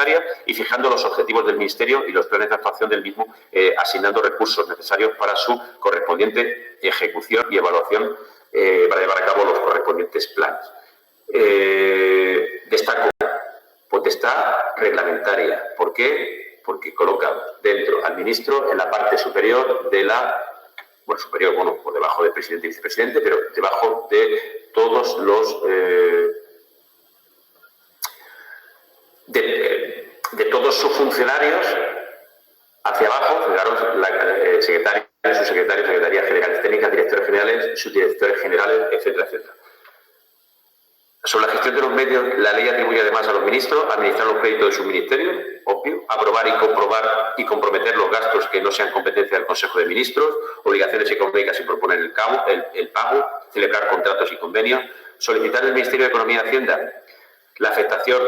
necesaria y fijando los objetivos del Ministerio y los planes de actuación del mismo, asignando recursos necesarios para su correspondiente ejecución y evaluación para llevar a cabo los correspondientes planes. Destaco potestad reglamentaria. ¿Por qué? Porque coloca dentro al ministro en la parte superior de la... superior, por debajo del presidente y vicepresidente, pero debajo de todos los... de todos sus funcionarios hacia abajo, fijaros, secretario, subsecretario, secretarías generales técnicas, directores generales, subdirectores generales, etcétera, etcétera. Sobre la gestión de los medios, la ley atribuye además a los ministros administrar los créditos de su ministerio, obvio, aprobar y comprobar y comprometer los gastos que no sean competencia del Consejo de Ministros, obligaciones económicas y proponer el pago, celebrar contratos y convenios, solicitar al Ministerio de Economía y Hacienda la afectación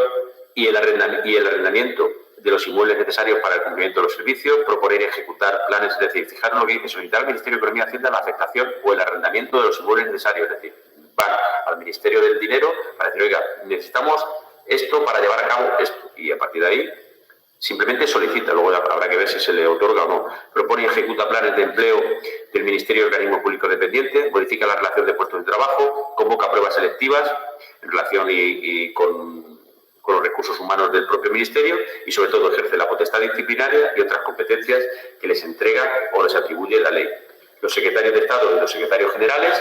y el arrendamiento de los inmuebles necesarios para el cumplimiento de los servicios, proponer y ejecutar planes, es decir, fijaros lo que dice, solicitar al Ministerio de Economía y Hacienda la afectación o el arrendamiento de los inmuebles necesarios, es decir, van al Ministerio del Dinero para decir, oiga, necesitamos esto para llevar a cabo esto, y a partir de ahí simplemente solicita, luego habrá que ver si se le otorga o no. Propone y ejecuta planes de empleo del Ministerio de Organismo Público Dependiente, modifica la relación de puestos de trabajo, convoca pruebas selectivas en relación con los recursos humanos del propio Ministerio y, sobre todo, ejerce la potestad disciplinaria y otras competencias que les entrega o les atribuye la ley. Los secretarios de Estado y los secretarios generales,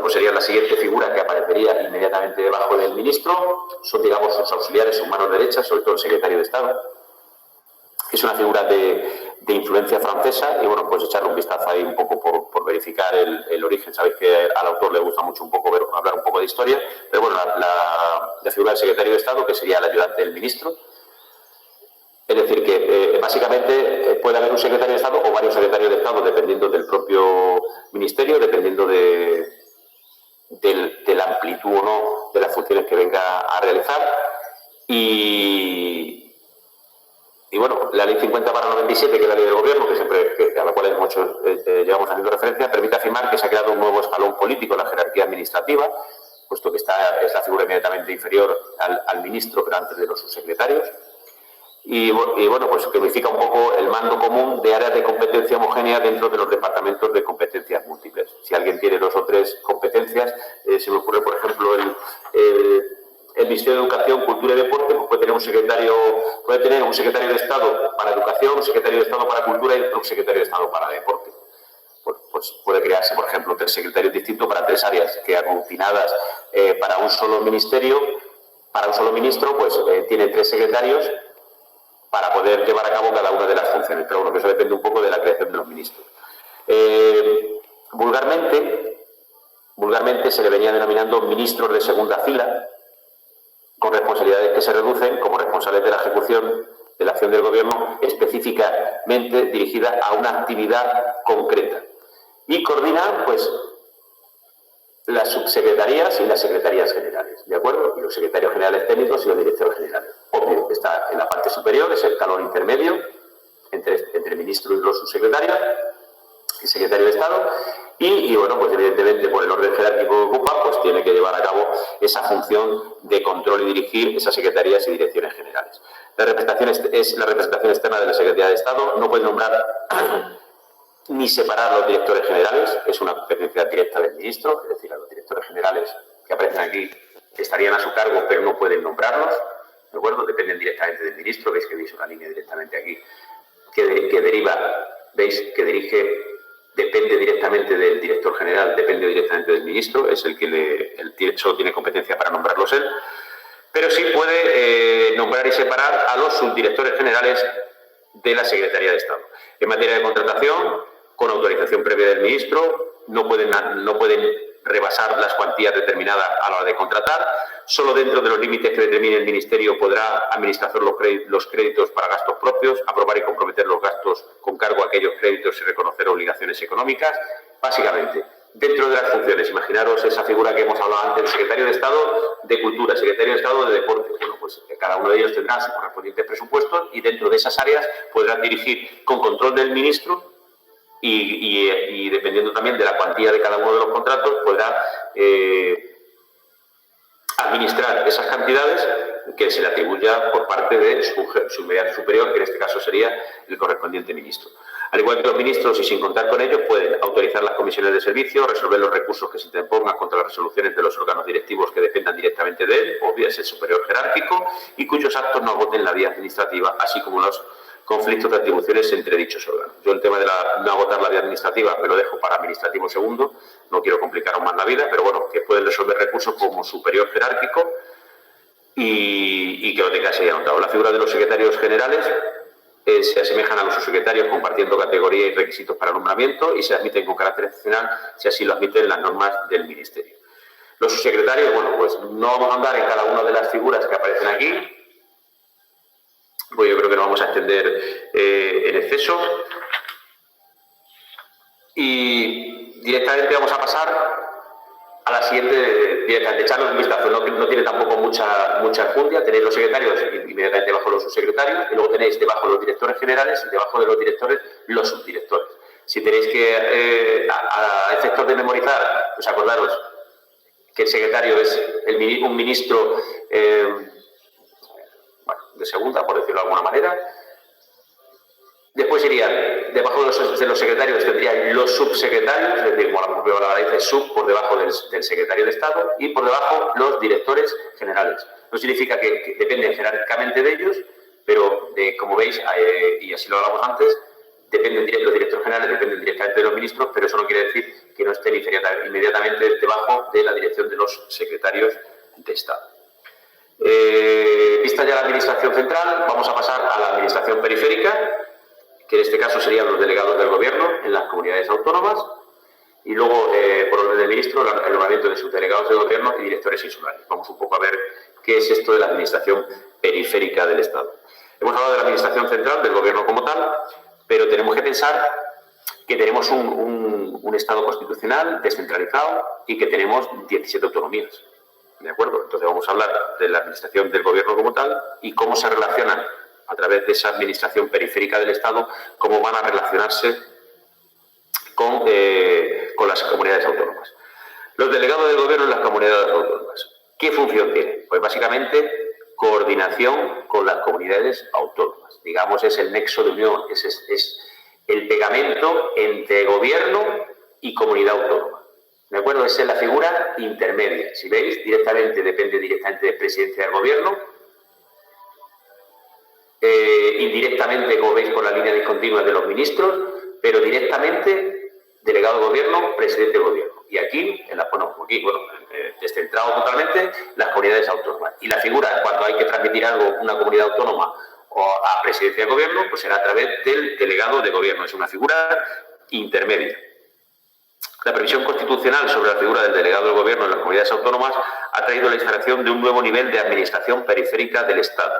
pues sería la siguiente figura que aparecería inmediatamente debajo del ministro. Son, digamos, sus auxiliares, sus manos derechas, sobre todo el secretario de Estado. Es una figura de influencia francesa y, pues echarle un vistazo ahí un poco por verificar el origen. Sabéis que al autor le gusta mucho un poco hablar un poco de historia, pero la figura del secretario de Estado, que sería el ayudante del ministro. Es decir, que básicamente puede haber un secretario de Estado o varios secretarios de Estado, dependiendo del propio ministerio, dependiendo de la amplitud o no de las funciones que venga a realizar. Y la Ley 50/97, que es la ley del Gobierno, a la cual llevamos haciendo referencia, permite afirmar que se ha creado un nuevo escalón político en la jerarquía administrativa, puesto que es la figura inmediatamente inferior al ministro, pero antes de los subsecretarios. Pues que unifica un poco el mando común de áreas de competencia homogénea dentro de los departamentos de competencias múltiples. Si alguien tiene 2 o 3 competencias, se me ocurre, por ejemplo, el Ministerio de Educación, Cultura y Deporte, pues puede tener un secretario de Estado para Educación, un secretario de Estado para Cultura y un secretario de Estado para Deporte. Pues puede crearse, por ejemplo, 3 secretarios distintos para 3 áreas que aglutinadas para un solo ministerio, para un solo ministro, pues tiene 3 secretarios para poder llevar a cabo cada una de las funciones. Pero que eso depende un poco de la creación de los ministros. Vulgarmente se le venía denominando ministros de segunda fila, con responsabilidades que se reducen como responsables de la ejecución de la acción del Gobierno específicamente dirigida a una actividad concreta. Y coordinan, las subsecretarías y las secretarías generales, ¿de acuerdo? Y los secretarios generales técnicos y los directores generales. Obvio, está en la parte superior, es el escalón intermedio entre el ministro y los subsecretarios, el secretario de Estado, y evidentemente, por el orden jerárquico que ocupa, pues tiene que llevar a cabo esa función de control y dirigir esas secretarías y direcciones generales. La representación es la representación externa de la Secretaría de Estado, no puede nombrar ni separar a los directores generales, es una competencia directa del ministro, es decir, a los directores generales que aparecen aquí estarían a su cargo, pero no pueden nombrarlos, ¿de acuerdo? Dependen directamente del ministro, veis que veis una línea directamente aquí que deriva, veis que dirige, depende directamente del director general, depende directamente del ministro, es el que solo tiene competencia para nombrarlos él, pero sí puede nombrar y separar a los subdirectores generales de la Secretaría de Estado. En materia de contratación, con autorización previa del ministro, no pueden rebasar las cuantías determinadas a la hora de contratar. Solo dentro de los límites que determine el Ministerio podrá administrar los créditos para gastos propios, aprobar y comprometer los gastos con cargo a aquellos créditos y reconocer obligaciones económicas. Básicamente, dentro de las funciones, imaginaros esa figura que hemos hablado antes, el secretario de Estado de Cultura, secretario de Estado de Deporte. Cada uno de ellos tendrá sus correspondientes presupuestos y dentro de esas áreas podrán dirigir con control del ministro y dependiendo también de la cuantía de cada uno de los contratos, podrá administrar esas cantidades que se le atribuya por parte de su inmediato superior, que en este caso sería el correspondiente ministro. Al igual que los ministros, y sin contar con ellos, pueden autorizar las comisiones de servicio, resolver los recursos que se interpongan contra las resoluciones de los órganos directivos que dependan directamente de él, o bien el superior jerárquico, y cuyos actos no agoten la vía administrativa, así como los conflictos de atribuciones entre dichos órganos. Yo el tema de no agotar la vía administrativa me lo dejo para administrativo segundo, no quiero complicar aún más la vida, pero bueno, que pueden resolver recursos como superior jerárquico y que lo tenga así anotado. La figura de los secretarios generales se asemejan a los subsecretarios compartiendo categoría y requisitos para nombramiento y se admiten con carácter excepcional si así lo admiten las normas del Ministerio. Los subsecretarios, bueno, pues no vamos a andar en cada una de las figuras que aparecen aquí, pues yo creo que no vamos a extender en exceso. Y directamente vamos a pasar a la siguiente, directamente echarnos un vistazo. No tiene tampoco mucha enjundia. Tenéis los secretarios inmediatamente debajo de los subsecretarios y luego tenéis debajo los directores generales y debajo de los directores los subdirectores. Si tenéis que, a efectos de memorizar, pues acordaros que el secretario es un ministro de segunda, por decirlo de alguna manera. Después irían, debajo de los secretarios tendrían los subsecretarios, es decir, como la propia palabra dice, sub por debajo del secretario de Estado, y por debajo los directores generales. No significa que dependen jerárquicamente de ellos, pero como veis, y así lo hablamos antes, los directores generales dependen directamente de los ministros, pero eso no quiere decir que no estén inmediatamente debajo de la dirección de los secretarios de Estado. Vista ya la administración central, vamos a pasar a la administración periférica, que en este caso serían los delegados del gobierno en las comunidades autónomas, y luego, por orden del ministro, el nombramiento de subdelegados de gobierno y directores insulares. Vamos un poco a ver qué es esto de la administración periférica del Estado. Hemos hablado de la administración central, del gobierno como tal, pero tenemos que pensar que tenemos un Estado constitucional descentralizado y que tenemos 17 autonomías. ¿De acuerdo? Entonces vamos a hablar de la administración del gobierno como tal y cómo se relacionan a través de esa administración periférica del Estado, cómo van a relacionarse con las comunidades autónomas. Los delegados del gobierno en las comunidades autónomas. ¿Qué función tienen? Pues básicamente coordinación con las comunidades autónomas. Digamos, es el nexo de unión, es el pegamento entre gobierno y comunidad autónoma. ¿De acuerdo? Esa es la figura intermedia. Si veis, depende directamente del presidente del gobierno. Indirectamente, como veis, por la línea discontinua de los ministros, pero directamente delegado de gobierno, presidente del gobierno. Y aquí, descentrado totalmente, las comunidades autónomas. Y la figura, cuando hay que transmitir algo a una comunidad autónoma o a presidencia de gobierno, pues será a través del delegado de gobierno. Es una figura intermedia. La previsión constitucional sobre la figura del delegado del gobierno en las comunidades autónomas ha traído la instalación de un nuevo nivel de administración periférica del Estado,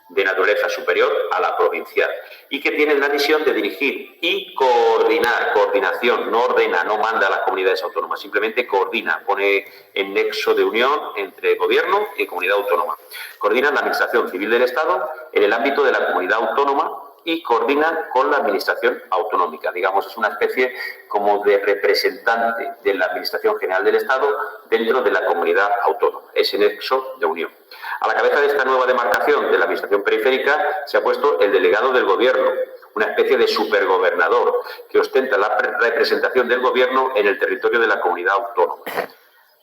de naturaleza superior a la provincial, y que tienen la misión de dirigir y coordinar, coordinación, no ordena, no manda a las comunidades autónomas, simplemente coordina, pone en nexo de unión entre gobierno y comunidad autónoma. Coordina la administración civil del Estado en el ámbito de la comunidad autónoma y coordina con la administración autonómica. Digamos, es una especie como de representante de la Administración General del Estado dentro de la comunidad autónoma, ese nexo de unión. A la cabeza de esta nueva demarcación de la Administración periférica se ha puesto el delegado del Gobierno, una especie de supergobernador que ostenta la representación del Gobierno en el territorio de la comunidad autónoma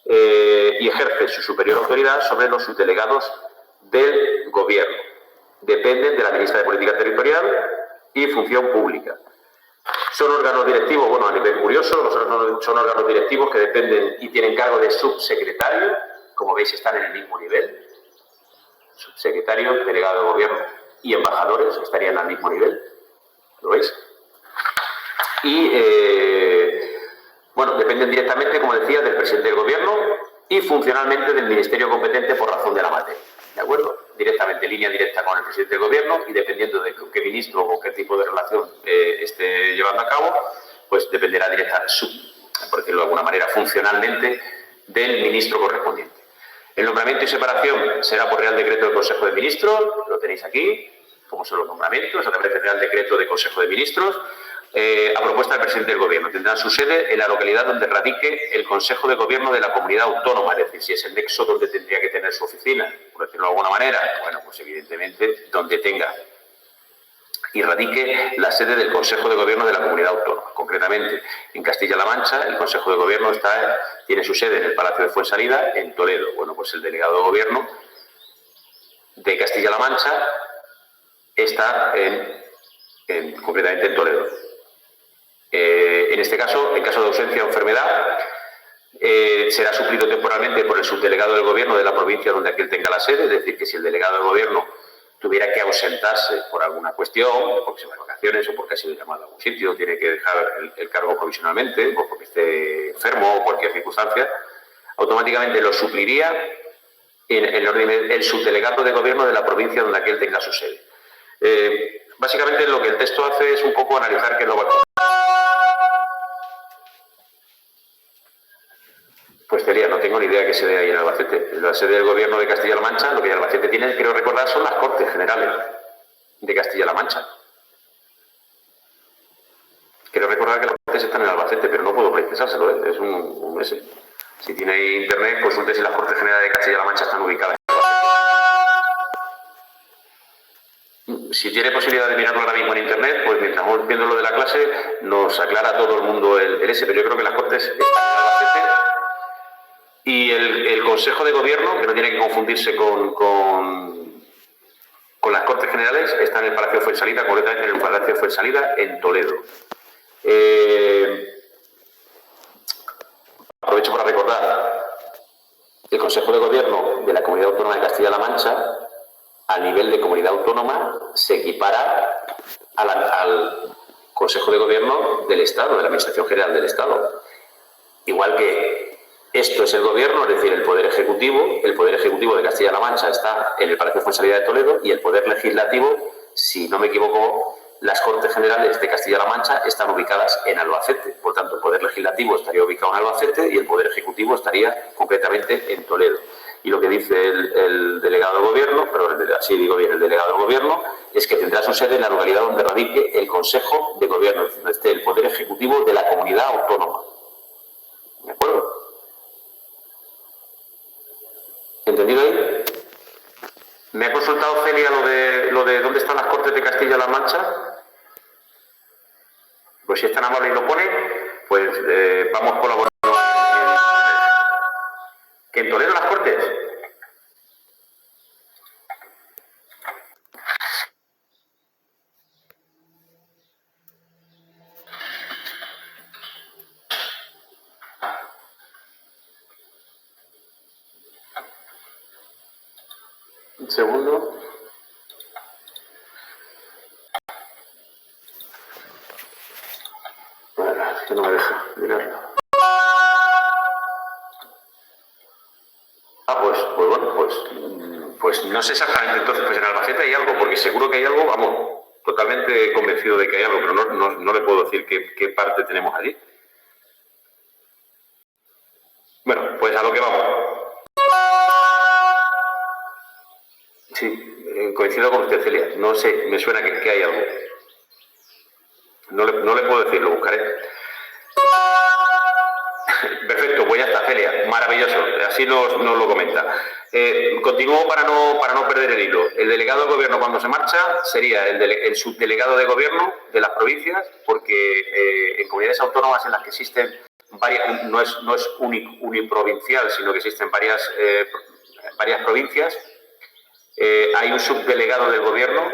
y ejerce su superior autoridad sobre los subdelegados del Gobierno. Dependen de la Ministra de Política Territorial y Función Pública. Son órganos directivos, bueno, a nivel curioso, son órganos directivos que dependen y tienen cargo de subsecretario, como veis están en el mismo nivel, subsecretario, delegado de gobierno y embajadores estarían al mismo nivel, ¿lo veis? Y, dependen directamente, como decía, del presidente del gobierno y funcionalmente del ministerio competente por razón de la materia, ¿de acuerdo? Directamente, línea directa con el presidente del gobierno y dependiendo de qué ministro o qué tipo de relación esté llevando a cabo, pues dependerá directamente, por decirlo de alguna manera, funcionalmente del ministro correspondiente. El nombramiento y separación será por Real Decreto del Consejo de Ministros, lo tenéis aquí, como son los nombramientos, a través del Real Decreto del Consejo de Ministros. a propuesta del presidente del Gobierno. Tendrán su sede en la localidad donde radique el Consejo de Gobierno de la comunidad autónoma, es decir, si es el nexo donde tendría que tener su oficina, por decirlo de alguna manera, bueno, pues evidentemente donde tenga y radique la sede del Consejo de Gobierno de la comunidad autónoma. Concretamente, en Castilla-La Mancha, el Consejo de Gobierno tiene su sede en el Palacio de Fuensalida, en Toledo. Bueno, pues el delegado de Gobierno de Castilla-La Mancha está concretamente en Toledo. En este caso, en caso de ausencia o enfermedad, será suplido temporalmente por el subdelegado del Gobierno de la provincia donde aquel tenga la sede, es decir, que si el delegado del Gobierno tuviera que ausentarse por alguna cuestión, porque se va de vacaciones o porque ha sido llamado a algún sitio, tiene que dejar el cargo provisionalmente, o porque esté enfermo o cualquier circunstancia, automáticamente lo supliría el subdelegado de Gobierno de la provincia donde aquel tenga su sede. Básicamente lo que el texto hace es un poco analizar qué no va a... Pues Celia, no tengo ni idea de qué sede hay en Albacete. La sede del Gobierno de Castilla-La Mancha, lo que Albacete tiene, quiero recordar, son las Cortes Generales de Castilla-La Mancha. Quiero recordar que las Cortes están en Albacete, pero no puedo precisárselo, ¿eh? Es un ese. Si tiene internet, consulte si las Cortes Generales de Castilla-La Mancha están ubicadas en Albacete. Si tiene posibilidad de mirarlo ahora mismo en internet, pues mientras vamos viendo lo de la clase, nos aclara a todo el mundo el ese, pero yo creo que las Cortes están en Albacete. Y el Consejo de Gobierno, que no tiene que confundirse con las Cortes Generales, está en el Palacio de Fuensalida, concretamente en el Palacio de Fuensalida, en Toledo. Aprovecho para recordar, el Consejo de Gobierno de la Comunidad Autónoma de Castilla-La Mancha, a nivel de comunidad autónoma, se equipara al Consejo de Gobierno del Estado, de la Administración General del Estado. Igual que esto es el Gobierno, es decir, el Poder Ejecutivo de Castilla-La Mancha está en el Palacio de Fuensalida de Toledo y el Poder Legislativo, si no me equivoco, las Cortes Generales de Castilla-La Mancha están ubicadas en Albacete. Por tanto, el Poder Legislativo estaría ubicado en Albacete y el Poder Ejecutivo estaría concretamente en Toledo. Y lo que dice el delegado del Gobierno, pero así digo bien, el delegado del Gobierno, es que tendrá su sede en la localidad donde radique el Consejo de Gobierno, donde esté el Poder Ejecutivo de la comunidad autónoma. ¿De acuerdo? ¿Entendido ahí? ¿Me ha consultado Celia lo de dónde están las Cortes de Castilla-La Mancha? Pues si es tan amable y lo pone, pues vamos colaborando. ¿Que en Toledo las Cortes? Un segundo. Bueno, que no me deja mirarlo. Pues no sé exactamente entonces, pues en Albacete hay algo, porque seguro que hay algo, vamos, totalmente convencido de que hay algo, pero no le puedo decir qué parte tenemos allí. Bueno, pues a lo que vamos. Sí, coincido con usted, Celia. No sé, me suena que hay algo. No le puedo decir, lo buscaré. Perfecto, pues ya está, Celia. Maravilloso. Así nos lo comenta. Continúo para no perder el hilo. El delegado de Gobierno cuando se marcha sería el subdelegado de Gobierno de las provincias, porque en comunidades autónomas en las que existen varias, no es uniprovincial, sino que existen varias provincias, hay un subdelegado del Gobierno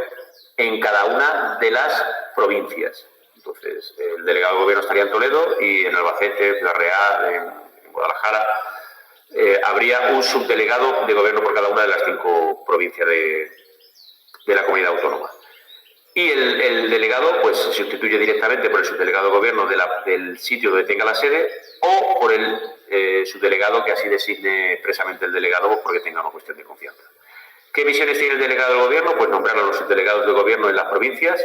en cada una de las provincias. Entonces, el delegado de Gobierno estaría en Toledo y en Albacete, Ciudad Real, en Guadalajara, habría un subdelegado de Gobierno por cada una de las 5 provincias de la comunidad autónoma. Y el delegado pues se sustituye directamente por el subdelegado de Gobierno del sitio donde tenga la sede o por el subdelegado que así designe expresamente el delegado, pues porque tenga una cuestión de confianza. ¿Qué misiones tiene el delegado del Gobierno? Pues nombrar a los subdelegados de Gobierno en las provincias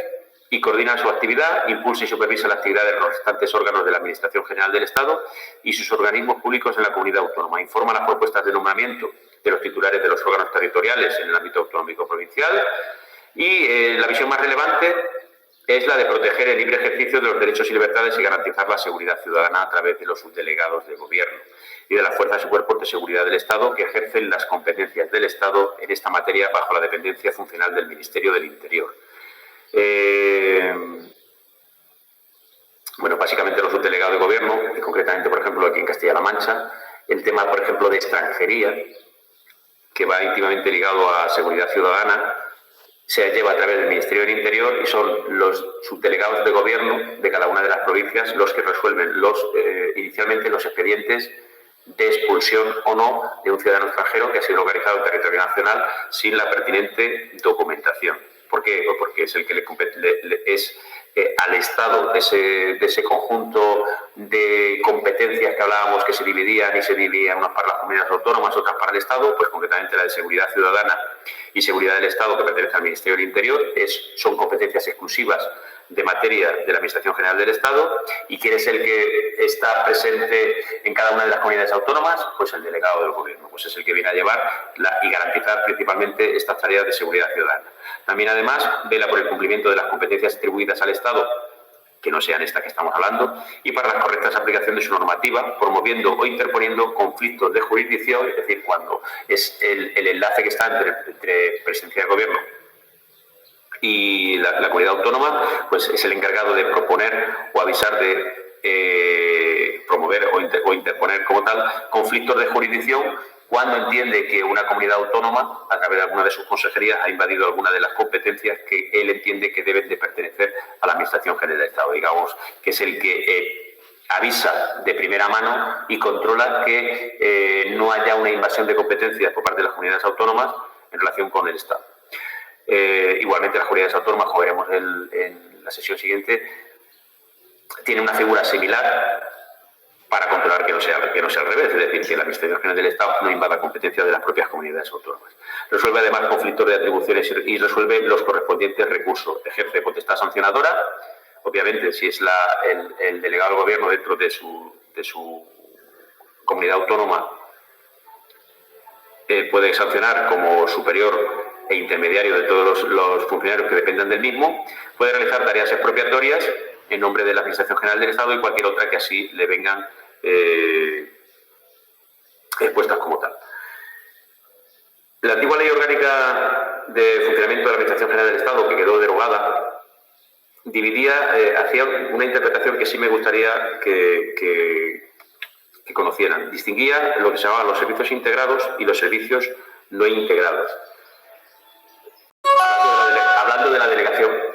y coordinar su actividad, impulsa y supervisa la actividad de los restantes órganos de la Administración General del Estado y sus organismos públicos en la comunidad autónoma. Informa las propuestas de nombramiento de los titulares de los órganos territoriales en el ámbito autonómico provincial y la visión más relevante es la de proteger el libre ejercicio de los derechos y libertades y garantizar la seguridad ciudadana a través de los subdelegados de gobierno y de las fuerzas y cuerpos de seguridad del Estado que ejercen las competencias del Estado en esta materia bajo la dependencia funcional del Ministerio del Interior. Bueno, básicamente los subdelegados de gobierno, y concretamente, por ejemplo, aquí en Castilla-La Mancha, el tema, por ejemplo, de extranjería, que va íntimamente ligado a seguridad ciudadana, se lleva a través del Ministerio del Interior y son los subdelegados de gobierno de cada una de las provincias los que resuelven inicialmente los expedientes de expulsión o no de un ciudadano extranjero que ha sido localizado en territorio nacional sin la pertinente documentación. ¿Por qué? Porque es el que al Estado de ese conjunto de competencias que hablábamos que se dividían unas para las comunidades autónomas, otras para el Estado, pues concretamente la de seguridad ciudadana y seguridad del Estado que pertenece al Ministerio del Interior son competencias exclusivas de materia de la Administración General del Estado. ¿Y quién es el que está presente en cada una de las comunidades autónomas? Pues el delegado del Gobierno, pues es el que viene a llevar y garantizar principalmente estas tareas de seguridad ciudadana. También, además, vela por el cumplimiento de las competencias atribuidas al Estado, que no sean estas que estamos hablando, y para la correcta aplicación de su normativa, promoviendo o interponiendo conflictos de jurisdicción, es decir, cuando es el enlace que está entre presidencia del Gobierno y la comunidad autónoma, pues es el encargado de proponer o avisar de promover o interponer como tal conflictos de jurisdicción cuando entiende que una comunidad autónoma, a través de alguna de sus consejerías, ha invadido alguna de las competencias que él entiende que deben de pertenecer a la Administración General del Estado, digamos, que es el que avisa de primera mano y controla que no haya una invasión de competencias por parte de las comunidades autónomas en relación con el Estado. Igualmente, las comunidades autónomas, como veremos en la sesión siguiente, tiene una figura similar para controlar que no sea al revés, es decir, que la Administración General del Estado no invada competencias de las propias comunidades autónomas. Resuelve además conflictos de atribuciones y resuelve los correspondientes recursos. Ejerce potestad sancionadora, obviamente, si es el delegado del Gobierno dentro de su comunidad autónoma, puede sancionar como superior e intermediario de todos los funcionarios que dependan del mismo, puede realizar tareas expropiatorias en nombre de la Administración General del Estado y cualquier otra que así le vengan expuestas como tal. La antigua Ley Orgánica de Funcionamiento de la Administración General del Estado, que quedó derogada, hacía una interpretación que sí me gustaría que conocieran. Distinguía lo que se llamaban los servicios integrados y los servicios no integrados. Hablando de la delegación.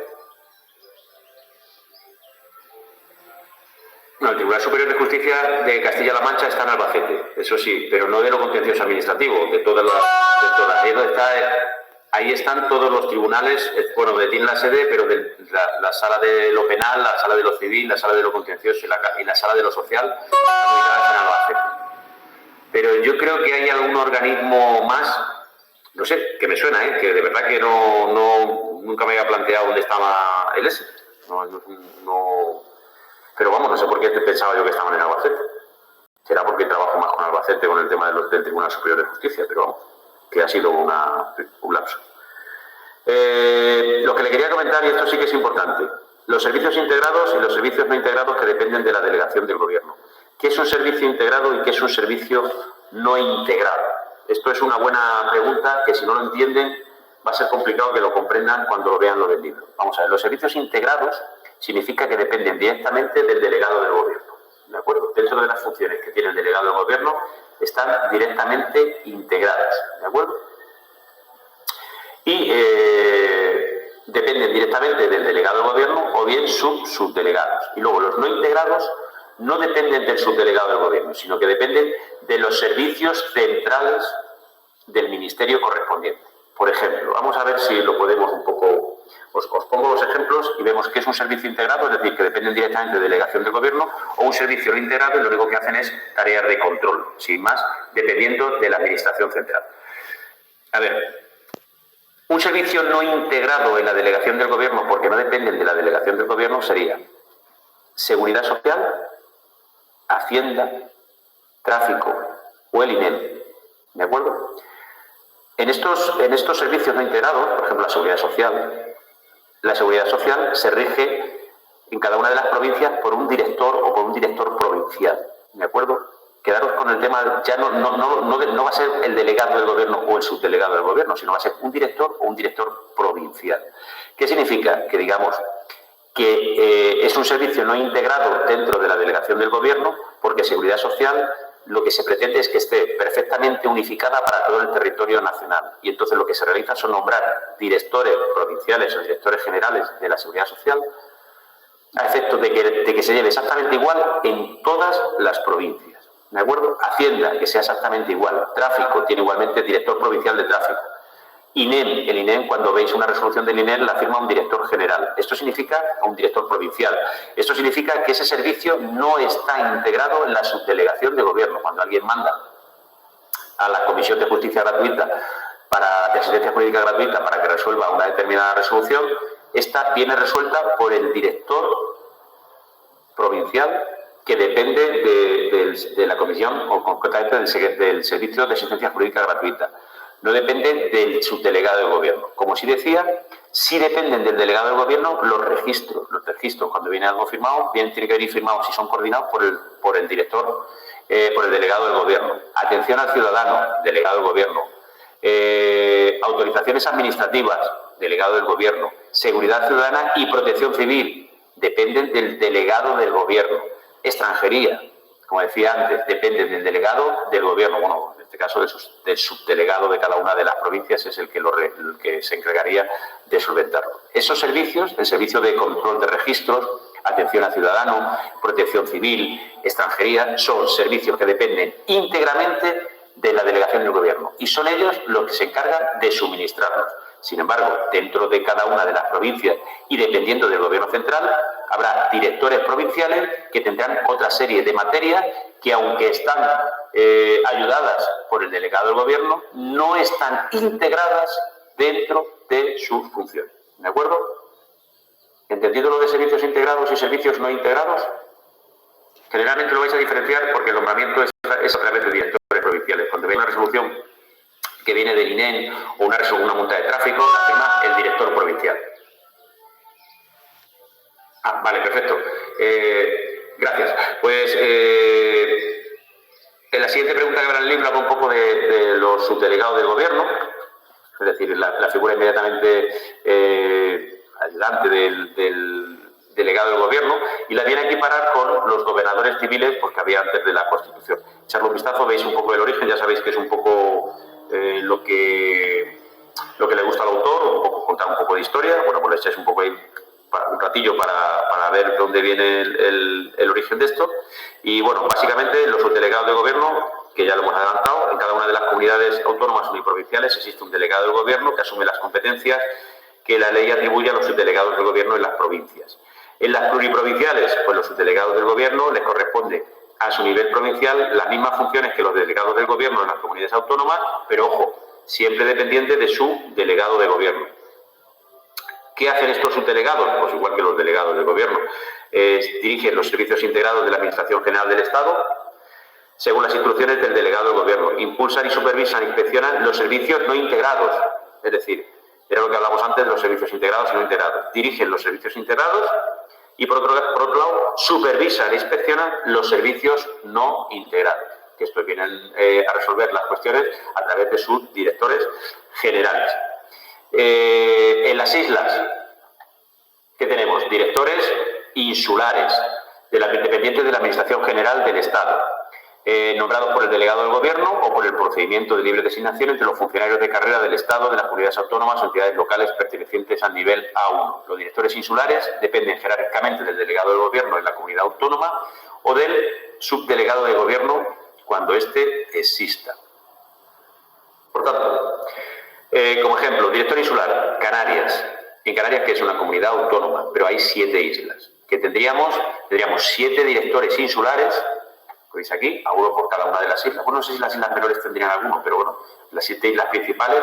No, el Tribunal Superior de Justicia de Castilla-La Mancha está en Albacete, eso sí, pero no de lo contencioso administrativo, de todas. Ahí están todos los tribunales, bueno, donde tienen la sede, pero la sala de lo penal, la sala de lo civil, la sala de lo contencioso y la sala de lo social están ubicadas en Albacete. Pero yo creo que hay algún organismo más, no sé, que me suena, que de verdad que nunca me había planteado dónde estaba el ese. Pero vamos, no sé por qué pensaba yo que estaban en Albacete. Será porque trabajo más con Albacete con el tema del Tribunal Superior de Justicia, pero vamos, que ha sido un lapso. Lo que le quería comentar, y esto sí que es importante, los servicios integrados y los servicios no integrados que dependen de la delegación del Gobierno. ¿Qué es un servicio integrado y qué es un servicio no integrado? Esto es una buena pregunta que, si no lo entienden, va a ser complicado que lo comprendan cuando lo vean los libros. Vamos a ver, los servicios integrados significa que dependen directamente del delegado del Gobierno, ¿de acuerdo? Dentro de las funciones que tiene el delegado del Gobierno están directamente integradas, ¿de acuerdo? Y dependen directamente del delegado del Gobierno o bien subdelegados. Y luego los no integrados no dependen del subdelegado del Gobierno, sino que dependen de los servicios centrales del ministerio correspondiente. Por ejemplo, vamos a ver si lo podemos un poco. Os pongo los ejemplos y vemos que es un servicio integrado, es decir, que dependen directamente de delegación del Gobierno, o un servicio no integrado y lo único que hacen es tareas de control, sin más, dependiendo de la Administración Central. A ver, un servicio no integrado en la delegación del Gobierno, porque no dependen de la delegación del Gobierno, sería Seguridad Social, Hacienda, Tráfico o el INEM, ¿de acuerdo? En estos servicios no integrados, por ejemplo, la Seguridad Social, la seguridad social se rige en cada una de las provincias por un director o por un director provincial, ¿de acuerdo? Quedaros con el tema, ya no va a ser el delegado del gobierno o el subdelegado del gobierno, sino va a ser un director o un director provincial. ¿Qué significa? Que digamos que es un servicio no integrado dentro de la delegación del gobierno, porque seguridad social lo que se pretende es que esté perfectamente unificada para todo el territorio nacional. Y entonces lo que se realiza son nombrar directores provinciales o directores generales de la seguridad social a efectos de que se lleve exactamente igual en todas las provincias. ¿De acuerdo? Hacienda, que sea exactamente igual. Tráfico, tiene igualmente director provincial de tráfico. INEM, el INEM, cuando veis una resolución del INEM, la firma un director general. Esto significa un director provincial. Esto significa que ese servicio no está integrado en la subdelegación de gobierno. Cuando alguien manda a la Comisión de Justicia Gratuita, de Asistencia Jurídica Gratuita, para que resuelva una determinada resolución, esta viene resuelta por el director provincial que depende de la Comisión o concretamente del Servicio de Asistencia Jurídica Gratuita. No dependen del subdelegado del gobierno. Como sí decía, sí dependen del delegado del gobierno los registros. Los registros, cuando viene algo firmado, tiene que venir firmados si son coordinados por el director, por el delegado del gobierno. Atención al ciudadano, delegado del gobierno. Autorizaciones administrativas, delegado del gobierno. Seguridad ciudadana y protección civil, dependen del delegado del gobierno. Extranjería, como decía antes, depende del delegado del gobierno. Bueno, en este caso del subdelegado de cada una de las provincias es el que se encargaría de solventarlo. Esos servicios, el servicio de control de registros, atención al ciudadano, protección civil, extranjería, son servicios que dependen íntegramente de la delegación del gobierno y son ellos los que se encargan de suministrarlos. Sin embargo, dentro de cada una de las provincias y dependiendo del gobierno central, habrá directores provinciales que tendrán otra serie de materias que, aunque están ayudadas por el delegado del gobierno, no están integradas dentro de sus funciones. ¿De acuerdo? ¿Entendido lo de servicios integrados y servicios no integrados? Generalmente lo vais a diferenciar porque el nombramiento es a través de directores provinciales. Cuando veis una resolución que viene del INEM o una multa de tráfico, la firma el director provincial. Ah, vale, perfecto. Gracias. Pues en la siguiente pregunta que habrá en el libro habla un poco de los subdelegados del gobierno, es decir, la figura inmediatamente ayudante del delegado del gobierno, y la viene a equiparar con los gobernadores civiles pues, que había antes de la Constitución. Echarle un vistazo, veis un poco el origen, ya sabéis que es un poco lo que le gusta al autor, contar un poco de historia. Bueno, pues le echáis un poco ahí un ratillo para ver dónde viene el origen de esto. Y bueno, básicamente los subdelegados de gobierno, que ya lo hemos adelantado, en cada una de las comunidades autónomas uniprovinciales existe un delegado del gobierno que asume las competencias que la ley atribuye a los subdelegados del gobierno en las provincias. En las pluriprovinciales, pues los subdelegados del gobierno les corresponde a su nivel provincial las mismas funciones que los delegados del gobierno en las comunidades autónomas, pero ojo, siempre dependiente de su delegado de gobierno. ¿Qué hacen estos subdelegados? Pues igual que los delegados del gobierno. Dirigen los servicios integrados de la Administración General del Estado según las instrucciones del delegado del gobierno. Impulsan y supervisan e inspeccionan los servicios no integrados, es decir, era lo que hablamos antes de los servicios integrados y no integrados. Dirigen los servicios integrados y, por otro lado, supervisan e inspeccionan los servicios no integrados, que estos vienen a resolver las cuestiones a través de sus directores generales. En las islas, ¿qué tenemos? Directores insulares, dependientes de la Administración General del Estado, nombrados por el delegado del gobierno o por el procedimiento de libre designación entre los funcionarios de carrera del Estado, de las comunidades autónomas o entidades locales pertenecientes al nivel A1. Los directores insulares dependen jerárquicamente del delegado del gobierno en la comunidad autónoma o del subdelegado de gobierno cuando éste exista. Por tanto, como ejemplo, director insular, Canarias. En Canarias, que es una comunidad autónoma, pero hay 7 islas. Que tendríamos 7 directores insulares, veis aquí, a uno por cada una de las islas. Bueno, no sé si las islas menores tendrían alguno, pero bueno, las 7 islas principales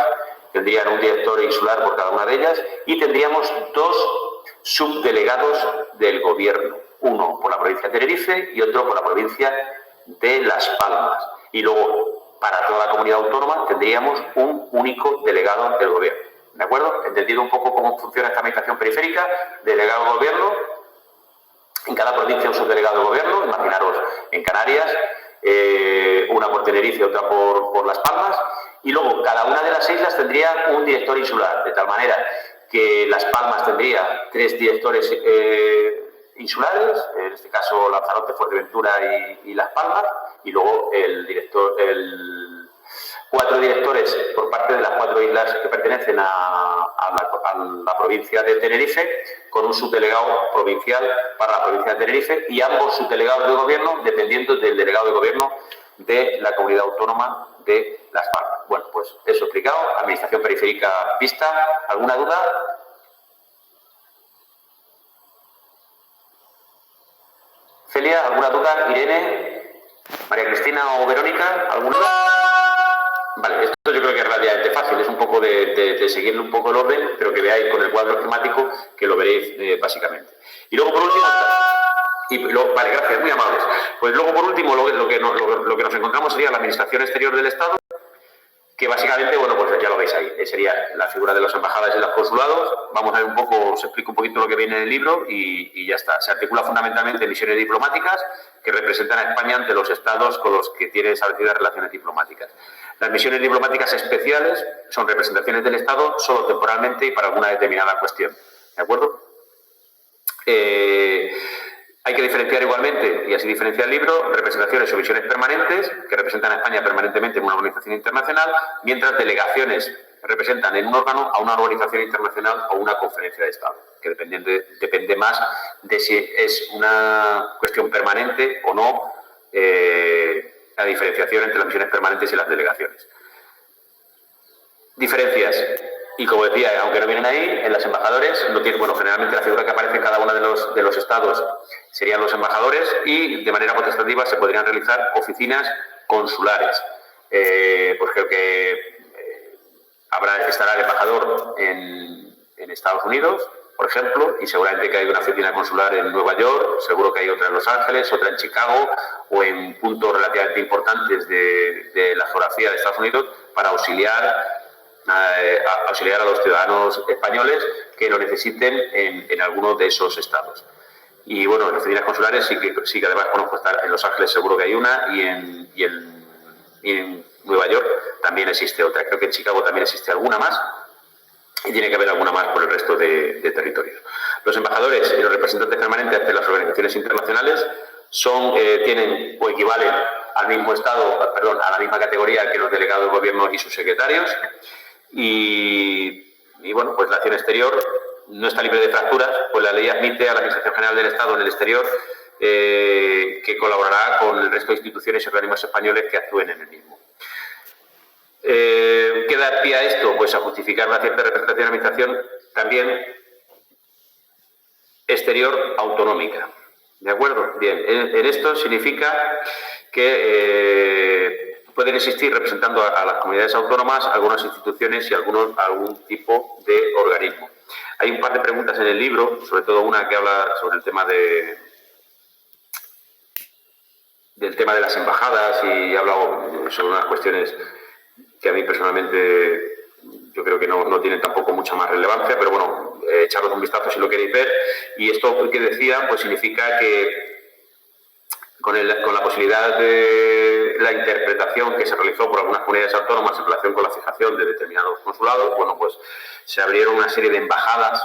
tendrían un director insular por cada una de ellas y tendríamos 2 subdelegados del gobierno. Uno por la provincia de Tenerife y otro por la provincia de Las Palmas. Y luego, para toda la comunidad autónoma, tendríamos un único delegado del gobierno. ¿de acuerdo? Entendido un poco cómo funciona esta administración periférica, delegado de gobierno, en cada provincia un subdelegado de gobierno, imaginaros en Canarias, una por Tenerife, otra por Las Palmas, y luego cada una de las islas tendría un director insular, de tal manera que Las Palmas tendría 3 directores insulares, en este caso Lanzarote, Fuerteventura y Las Palmas, y luego 4 directores por parte de las 4 islas que pertenecen a la provincia de Tenerife, con un subdelegado provincial para la provincia de Tenerife y ambos subdelegados de gobierno dependiendo del delegado de gobierno de la comunidad autónoma de Las Palmas. Bueno, pues eso explicado, administración periférica vista. ¿Alguna duda? Celia, ¿alguna duda? Irene, María Cristina o Verónica, ¿alguna duda? Vale, esto yo creo que es relativamente fácil, es un poco de seguirle un poco el orden, pero que veáis con el cuadro esquemático que lo veréis básicamente. Y luego por último, vale, gracias, muy amables. Pues luego por último lo que nos encontramos sería la administración exterior del Estado, que básicamente, bueno, pues ya lo veis ahí, sería la figura de las embajadas y los consulados. Vamos a ver un poco, os explico un poquito lo que viene en el libro y ya está. Se articula fundamentalmente en misiones diplomáticas que representan a España ante los estados con los que tiene establecidas relaciones diplomáticas. Las misiones diplomáticas especiales son representaciones del Estado solo temporalmente y para alguna determinada cuestión, ¿de acuerdo? Hay que diferenciar igualmente, y así diferencia el libro, representaciones o misiones permanentes, que representan a España permanentemente en una organización internacional, mientras delegaciones representan en un órgano a una organización internacional o una conferencia de Estado, que depende más de si es una cuestión permanente o no, la diferenciación entre las misiones permanentes y las delegaciones. Diferencias. Y como decía, aunque no vienen ahí, en las embajadores, generalmente la figura que aparece en cada uno de los estados serían los embajadores y de manera potestativa se podrían realizar oficinas consulares. Pues creo que estará el embajador en Estados Unidos, por ejemplo, y seguramente que hay una oficina consular en Nueva York, seguro que hay otra en Los Ángeles, otra en Chicago o en puntos relativamente importantes de la geografía de Estados Unidos para auxiliar a los ciudadanos españoles que lo necesiten en alguno de esos estados. Y bueno, en las oficinas consulares sí que además conozco estar en Los Ángeles, seguro que hay una, y en Nueva York también existe otra. Creo que en Chicago también existe alguna más y tiene que haber alguna más por el resto de territorios. Los embajadores y los representantes permanentes ante las organizaciones internacionales tienen o equivalen al mismo estado, a la misma categoría que los delegados del gobierno y sus secretarios. Y bueno, pues la acción exterior no está libre de fracturas, pues la ley admite a la Administración General del Estado en el exterior que colaborará con el resto de instituciones y organismos españoles que actúen en el mismo. ¿Qué da pie a esto? Pues a justificar la cierta representación de la Administración también exterior autonómica. ¿De acuerdo? Bien, en esto significa que pueden existir, representando a las comunidades autónomas, algunas instituciones y algún tipo de organismo. Hay un par de preguntas en el libro, sobre todo una que habla sobre el tema del tema de las embajadas y habla sobre unas cuestiones que a mí personalmente yo creo que no tienen tampoco mucha más relevancia, pero bueno, echaros un vistazo si lo queréis ver. Y esto que decía, pues significa que con la posibilidad de la interpretación que se realizó por algunas comunidades autónomas en relación con la fijación de determinados consulados, bueno, pues se abrieron una serie de embajadas,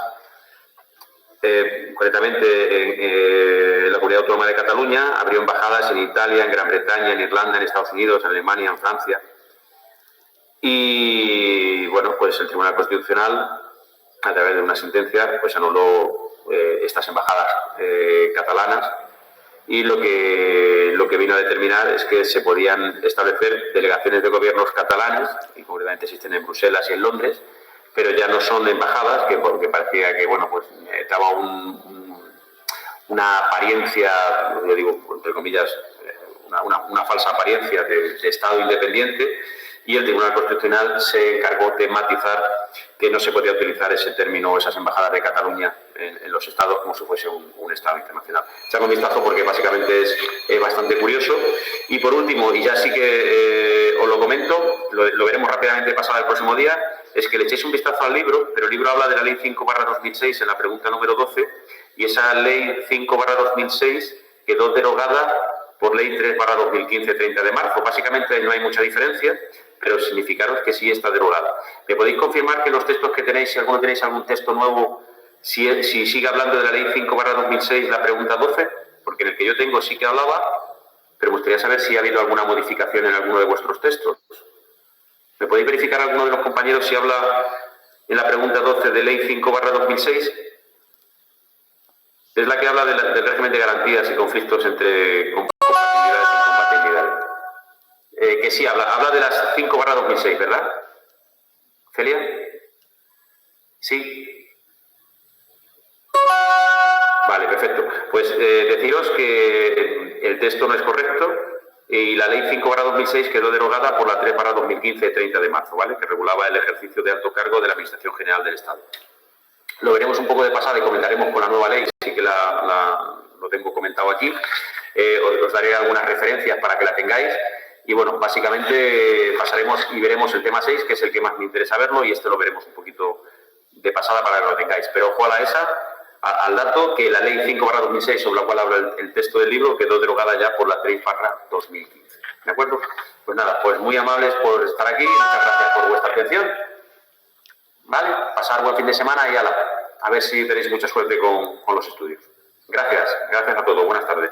concretamente la Comunidad Autónoma de Cataluña abrió embajadas en Italia, en Gran Bretaña, en Irlanda, en Estados Unidos, en Alemania, en Francia. Y bueno, pues el Tribunal Constitucional, a través de una sentencia, pues anuló estas embajadas catalanas. Y lo que vino a determinar es que se podían establecer delegaciones de gobiernos catalanes, y concretamente existen en Bruselas y en Londres, pero ya no son embajadas, porque parecía que, bueno, pues daba una apariencia, yo digo, entre comillas, una falsa apariencia de Estado independiente, y el Tribunal Constitucional se encargó de matizar que no se podía utilizar ese término o esas embajadas de Cataluña en los estados como si fuese un Estado internacional. Echad un vistazo porque básicamente es bastante curioso. Y por último, y ya sí que os lo comento, lo veremos rápidamente pasado el próximo día, es que le echéis un vistazo al libro, pero el libro habla de la Ley 5/2006 en la pregunta número 12, y esa Ley 5/2006 quedó derogada por Ley 3/2015, 30 de marzo. Básicamente no hay mucha diferencia, pero significaros que sí está derogada. ¿Me podéis confirmar que los textos que tenéis, si alguno tenéis algún texto nuevo, si sigue hablando de la Ley 5/2006, la pregunta 12? Porque en el que yo tengo sí que hablaba, pero me gustaría saber si ha habido alguna modificación en alguno de vuestros textos. ¿Me podéis verificar alguno de los compañeros si habla en la pregunta 12 de Ley 5/2006? Es la que habla del régimen de garantías y conflictos entre compatibilidades e incompatibilidades. Que sí, habla de las 5/2006, ¿verdad? ¿Celia? Sí. Vale, perfecto. Pues deciros que el texto no es correcto y la Ley 5/2006 quedó derogada por la 3/2015, 30 de marzo, ¿vale? Que regulaba el ejercicio de alto cargo de la Administración General del Estado. Lo veremos un poco de pasada y comentaremos con la nueva ley, sí que lo tengo comentado aquí. Os daré algunas referencias para que la tengáis. Y bueno, básicamente pasaremos y veremos el tema 6, que es el que más me interesa verlo, y este lo veremos un poquito de pasada para que lo tengáis. Pero ojo a la ESA, al dato que la Ley 5/2006, sobre la cual habla el texto del libro, quedó derogada ya por la 3/2015. ¿De acuerdo? Pues nada, pues muy amables por estar aquí, muchas gracias por vuestra atención. ¿Vale? Pasar buen fin de semana y a ver si tenéis mucha suerte con los estudios. Gracias a todos. Buenas tardes.